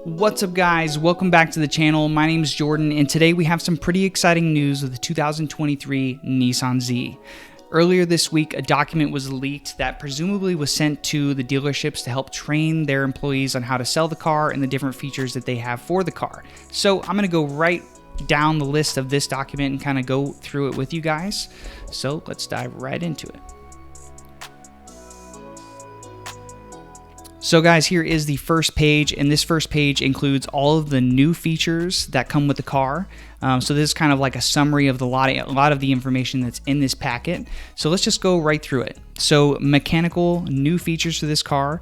What's up guys, welcome back to the channel. My name is Jordan and today we have some pretty exciting news with the 2023 Nissan Z. Earlier this week, a document was leaked that presumably was sent to the dealerships to help train their employees on how to sell the car and the different features that they have for the car. So I'm going to go right down the list of this document and kind of go through it with you guys. So let's dive right into it. So guys, here is the first page, and this first page includes all of the new features that come with the car. So this is kind of like a summary of a lot of the information that's in this packet. So let's just go right through it. So mechanical new features for this car.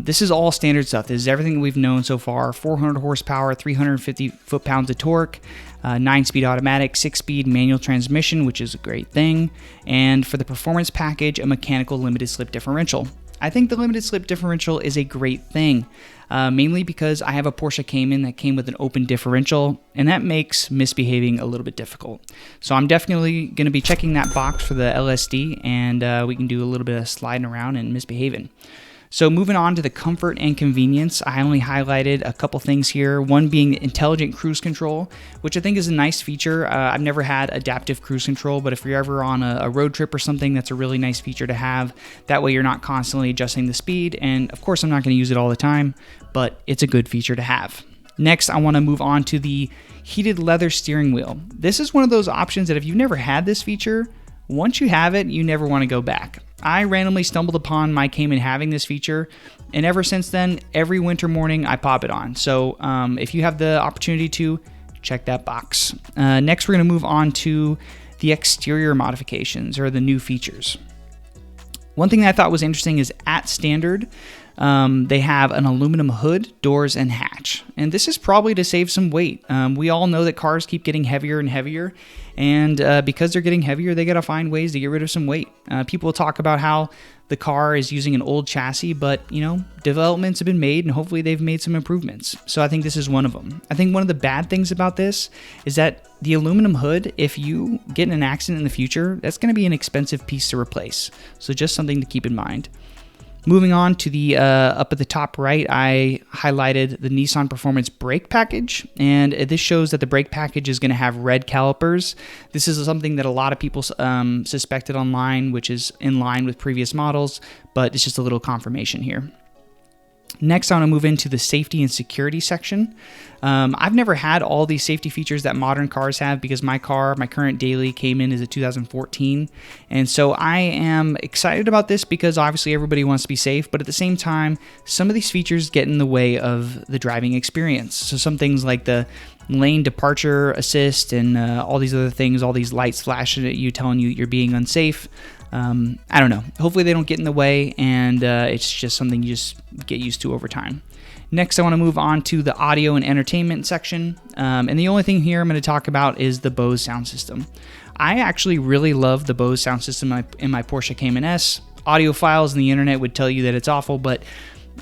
This is all standard stuff. This is everything we've known so far. 400 horsepower, 350 foot-pounds of torque, 9-speed automatic, 6-speed manual transmission, which is a great thing. And for the performance package, a mechanical limited slip differential. I think the limited slip differential is a great thing, mainly because I have a Porsche Cayman that came with an open differential, and that makes misbehaving a little bit difficult. So I'm definitely going to be checking that box for the LSD, and we can do a little bit of sliding around and misbehaving. So moving on to the comfort and convenience, I only highlighted a couple things here. One being intelligent cruise control, which I think is a nice feature. I've never had adaptive cruise control, but if you're ever on a road trip or something, that's a really nice feature to have. That way you're not constantly adjusting the speed. And of course, I'm not going to use it all the time, but it's a good feature to have. Next, I want to move on to the heated leather steering wheel. This is one of those options that if you've never had this feature, once you have it, you never want to go back. I randomly stumbled upon my Cayman having this feature, and ever since then, every winter morning I pop it on. So if you have the opportunity to, check that box. Next, we're going to move on to the exterior modifications or the new features. One thing that I thought was interesting is at standard, they have an aluminum hood, doors, and hatch. And this is probably to save some weight. We all know that cars keep getting heavier and heavier. And because they're getting heavier, they got to find ways to get rid of some weight. People talk about how the car is using an old chassis, but, you know, developments have been made and hopefully they've made some improvements. So I think this is one of them. I think one of the bad things about this is that the aluminum hood, if you get in an accident in the future, that's going to be an expensive piece to replace. So just something to keep in mind. Moving on to the up at the top right, I highlighted the Nissan Performance Brake Package, and this shows that the brake package is going to have red calipers. This is something that a lot of people suspected online, which is in line with previous models, but it's just a little confirmation here. Next, I want to move into the safety and security section. I've never had all these safety features that modern cars have because my current daily Cayman is a 2014. And so I am excited about this because obviously everybody wants to be safe, but at the same time, some of these features get in the way of the driving experience. So some things like the lane departure assist and all these other things, all these lights flashing at you telling you you're being unsafe. I don't know. Hopefully they don't get in the way, and it's just something you just get used to over time. Next, I want to move on to the audio and entertainment section. And the only thing here I'm going to talk about is the Bose sound system. I actually really love the Bose sound system in my Porsche Cayman S. Audiophiles on the internet would tell you that it's awful, but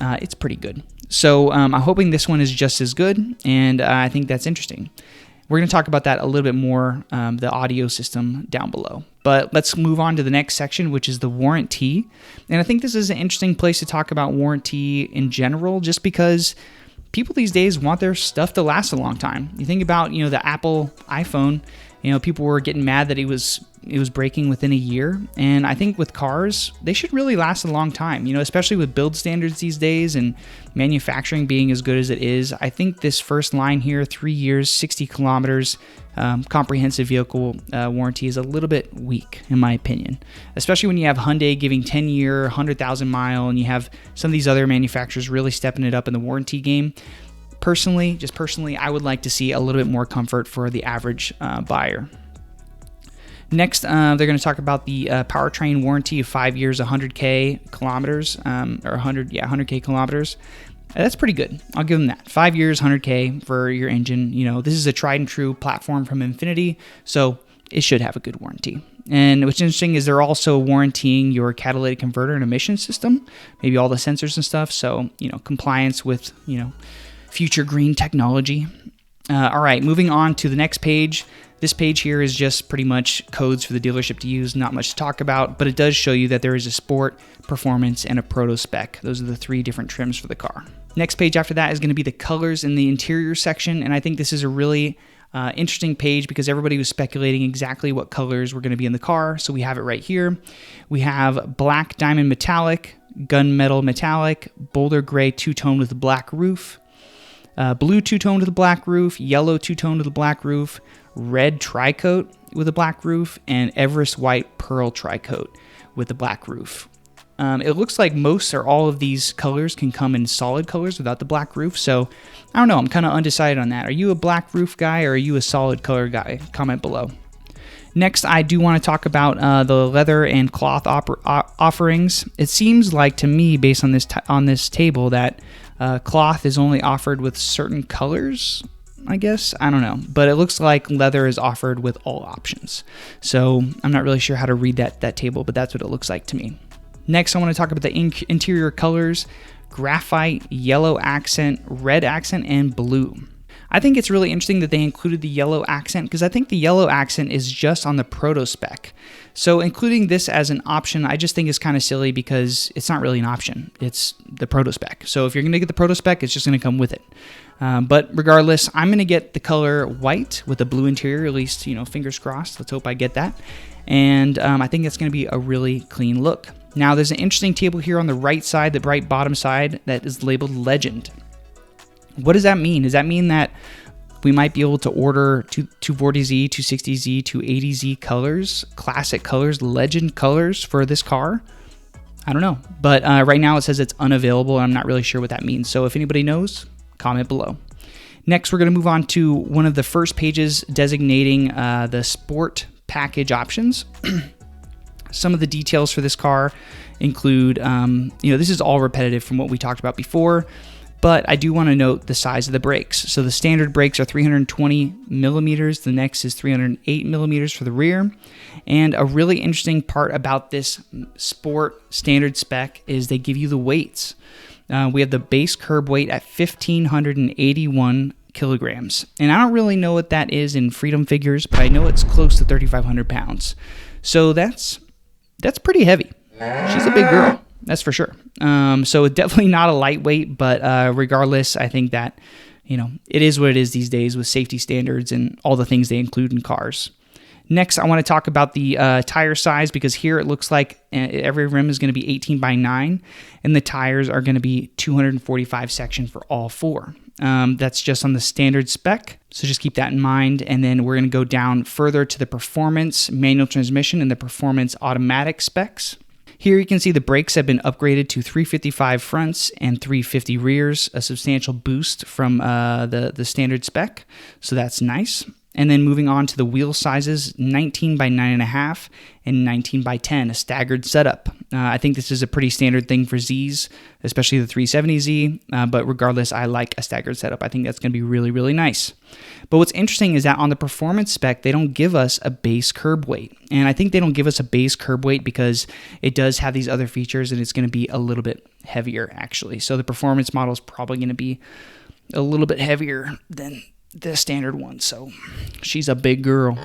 it's pretty good. So I'm hoping this one is just as good, and I think that's interesting. We're going to talk about that a little bit more, the audio system down below. But let's move on to the next section, which is the warranty. And I think this is an interesting place to talk about warranty in general, just because people these days want their stuff to last a long time. You think about, you know, the Apple iPhone, you know, people were getting mad that it was breaking within a year. And I think with cars, they should really last a long time, you know, especially with build standards these days and manufacturing being as good as it is. I think this first line here, 3 years, 60 kilometers, comprehensive vehicle warranty is a little bit weak, in my opinion, especially when you have Hyundai giving 10-year, 100,000 mile, and you have some of these other manufacturers really stepping it up in the warranty game. Personally, I would like to see a little bit more comfort for the average buyer. Next, they're going to talk about the powertrain warranty of 5 years, 100K kilometers, or 100K kilometers. That's pretty good. I'll give them that. 5 years, 100K for your engine. You know, this is a tried and true platform from Infiniti, so it should have a good warranty. And what's interesting is they're also warrantying your catalytic converter and emission system, maybe all the sensors and stuff. So, you know, compliance with, you know, future green technology. All right, moving on to the next page. This page here is just pretty much codes for the dealership to use, not much to talk about, but it does show you that there is a sport, performance, and a proto spec. Those are the 3 different trims for the car. Next page after that is going to be the colors in the interior section, and I think this is a really interesting page because everybody was speculating exactly what colors were going to be in the car, so we have it right here. We have black diamond metallic, gunmetal metallic, boulder gray two-tone with a black roof, blue two-tone with a black roof, yellow two-tone with a black roof, red tri-coat with a black roof, and Everest white pearl tri-coat with a black roof. It looks like most or all of these colors can come in solid colors without the black roof, so I don't know, I'm kind of undecided on that. Are you a black roof guy or are you a solid color guy? Comment below. Next, I do want to talk about the leather and cloth offerings. It seems like to me, based on this table, that cloth is only offered with certain colors, I guess. I don't know. But it looks like leather is offered with all options. So I'm not really sure how to read that table, but that's what it looks like to me. Next, I want to talk about the interior colors: graphite, yellow accent, red accent, and blue. I think it's really interesting that they included the yellow accent because I think the yellow accent is just on the proto spec. So including this as an option, I just think is kind of silly because it's not really an option. It's the proto spec. So if you're going to get the proto spec, it's just going to come with it. But regardless, I'm going to get the color white with a blue interior, at least, fingers crossed. Let's hope I get that. And I think that's going to be a really clean look. Now, there's an interesting table here on the right side, the right bottom side, that is labeled Legend. What does that mean? Does that mean that we might be able to order 240Z, 260Z, 280Z colors, classic colors, legend colors for this car? I don't know. But right now it says it's unavailable, and I'm not really sure what that means. So if anybody knows, comment below. Next, we're going to move on to one of the first pages designating the sport package options. Some of the details for this car include, this is all repetitive from what we talked about before, but I do want to note the size of the brakes. So the standard brakes are 320 millimeters. The next is 308 millimeters for the rear. And a really interesting part about this sport standard spec is they give you the weights. We have the base curb weight at 1,581 kilograms. And I don't really know what that is in Freedom figures, but I know it's close to 3,500 pounds. So that's pretty heavy. She's a big girl, that's for sure. So definitely not a lightweight, but regardless, I think that, it is what it is these days with safety standards and all the things they include in cars. Next, I want to talk about the tire size because here it looks like every rim is going to be 18 by 9 and the tires are going to be 245 section for all four. That's just on the standard spec, so just keep that in mind. And then we're going to go down further to the performance manual transmission and the performance automatic specs. Here you can see the brakes have been upgraded to 355 fronts and 350 rears, a substantial boost from the standard spec, so that's nice. And then moving on to the wheel sizes, 19 by 9.5 and 19 by 10, a staggered setup. I think this is a pretty standard thing for Zs, especially the 370Z, but regardless, I like a staggered setup. I think that's going to be really, really nice. But what's interesting is that on the performance spec, they don't give us a base curb weight. And I think they don't give us a base curb weight because it does have these other features and it's going to be a little bit heavier, actually. So the performance model is probably going to be a little bit heavier than the standard one, so she's a big girl.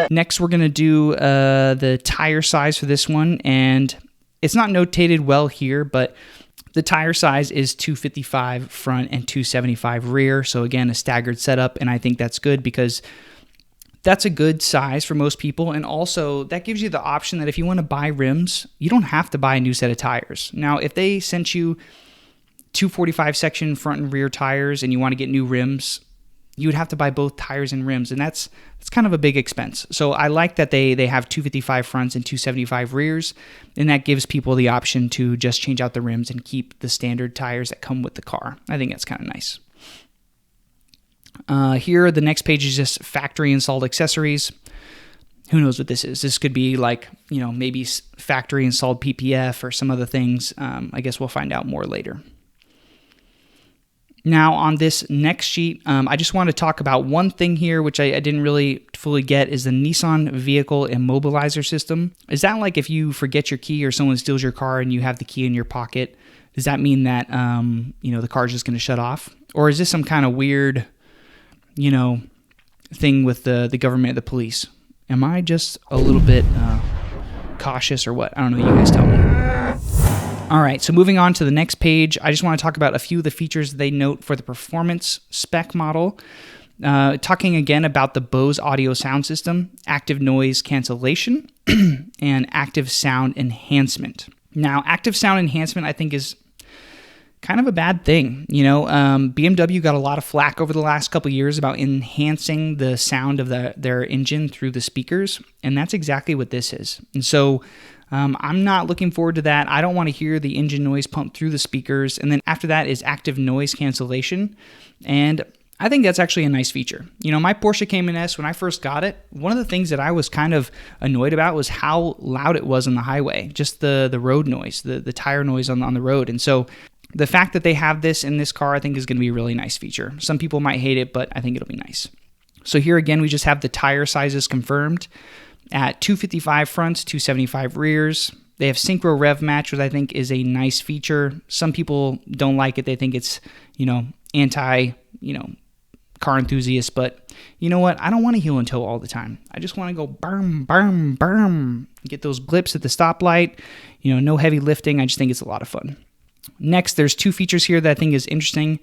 Next, we're going to do the tire size for this one, and it's not notated well here, but the tire size is 255 front and 275 rear, so again, a staggered setup, and I think that's good because that's a good size for most people, and also that gives you the option that if you want to buy rims, you don't have to buy a new set of tires. Now, if they sent you 245 section front and rear tires and you want to get new rims, you would have to buy both tires and rims, and that's kind of a big expense. So I like that they have 255 fronts and 275 rears, and that gives people the option to just change out the rims and keep the standard tires that come with the car. I think that's kind of nice. Here, the next page is just factory installed accessories. Who knows what this is? This could be like, maybe factory installed PPF or some other things. I guess we'll find out more later. Now, on this next sheet, I just want to talk about one thing here, which I didn't really fully get, is the Nissan Vehicle Immobilizer System. Is that like if you forget your key or someone steals your car and you have the key in your pocket, does that mean that, the car is just going to shut off? Or is this some kind of weird, thing with the government, the police? Am I just a little bit cautious or what? I don't know. You guys tell me. All right, so moving on to the next page, I just want to talk about a few of the features they note for the performance spec model. Talking again about the Bose audio sound system, active noise cancellation, and active sound enhancement. Now, active sound enhancement, I think, is kind of a bad thing. You know, BMW got a lot of flack over the last couple of years about enhancing the sound of their engine through the speakers, and that's exactly what this is. And so I'm not looking forward to that. I don't want to hear the engine noise pump through the speakers. And then after that is active noise cancellation, and I think that's actually a nice feature. You know, my Porsche Cayman S, when I first got it, one of the things that I was kind of annoyed about was how loud it was on the highway, just the road noise, the tire noise on the road. And so the fact that they have this in this car, I think, is going to be a really nice feature. Some people might hate it, but I think it'll be nice. So here again, we just have the tire sizes confirmed at 255 fronts, 275 rears. They have synchro rev match, which I think is a nice feature. Some people don't like it. They think it's, anti, car enthusiasts, but you know what? I don't want to heel and toe all the time. I just want to go burm, burm, burm, get those blips at the stoplight, no heavy lifting. I just think it's a lot of fun. Next, there's two features here that I think is interesting.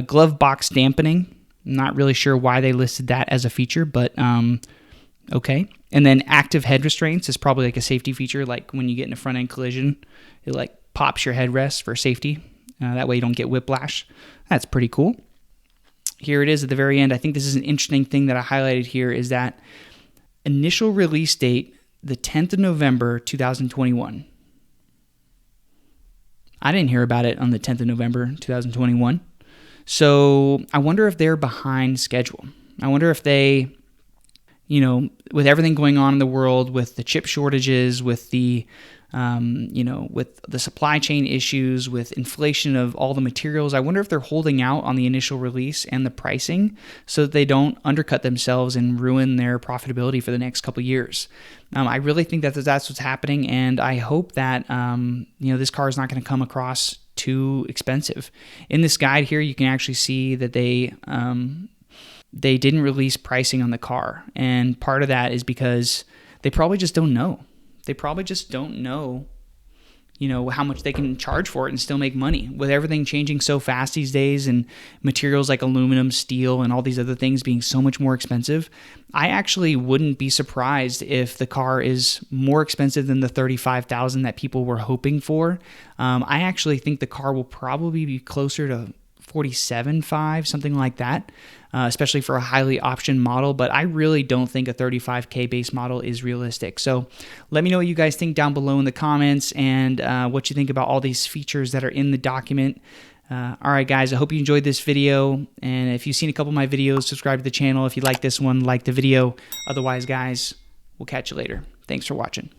Glove box dampening. I'm not really sure why they listed that as a feature, but okay. And then active head restraints is probably like a safety feature, like when you get in a front end collision, it like pops your headrest for safety. That way you don't get whiplash. That's pretty cool. Here it is at the very end. I think this is an interesting thing that I highlighted here is that initial release date, the 10th of November, 2021. I didn't hear about it on the 10th of November, 2021. So I wonder if they're behind schedule. I wonder if they, with everything going on in the world, with the chip shortages, with the with the supply chain issues, with inflation of all the materials, I wonder if they're holding out on the initial release and the pricing so that they don't undercut themselves and ruin their profitability for the next couple of years. I really think that that's what's happening, and I hope that this car is not going to come across too expensive. In this guide here, you can actually see that they didn't release pricing on the car, and part of that is because they probably just don't know. They probably just don't know, how much they can charge for it and still make money. With everything changing so fast these days and materials like aluminum, steel, and all these other things being so much more expensive, I actually wouldn't be surprised if the car is more expensive than the $35,000 that people were hoping for. I actually think the car will probably be closer to $47,500, something like that, especially for a highly optioned model. But I really don't think a $35K base model is realistic. So let me know what you guys think down below in the comments and what you think about all these features that are in the document. All right, guys, I hope you enjoyed this video. And if you've seen a couple of my videos, subscribe to the channel. If you like this one, like the video. Otherwise, guys, we'll catch you later. Thanks for watching.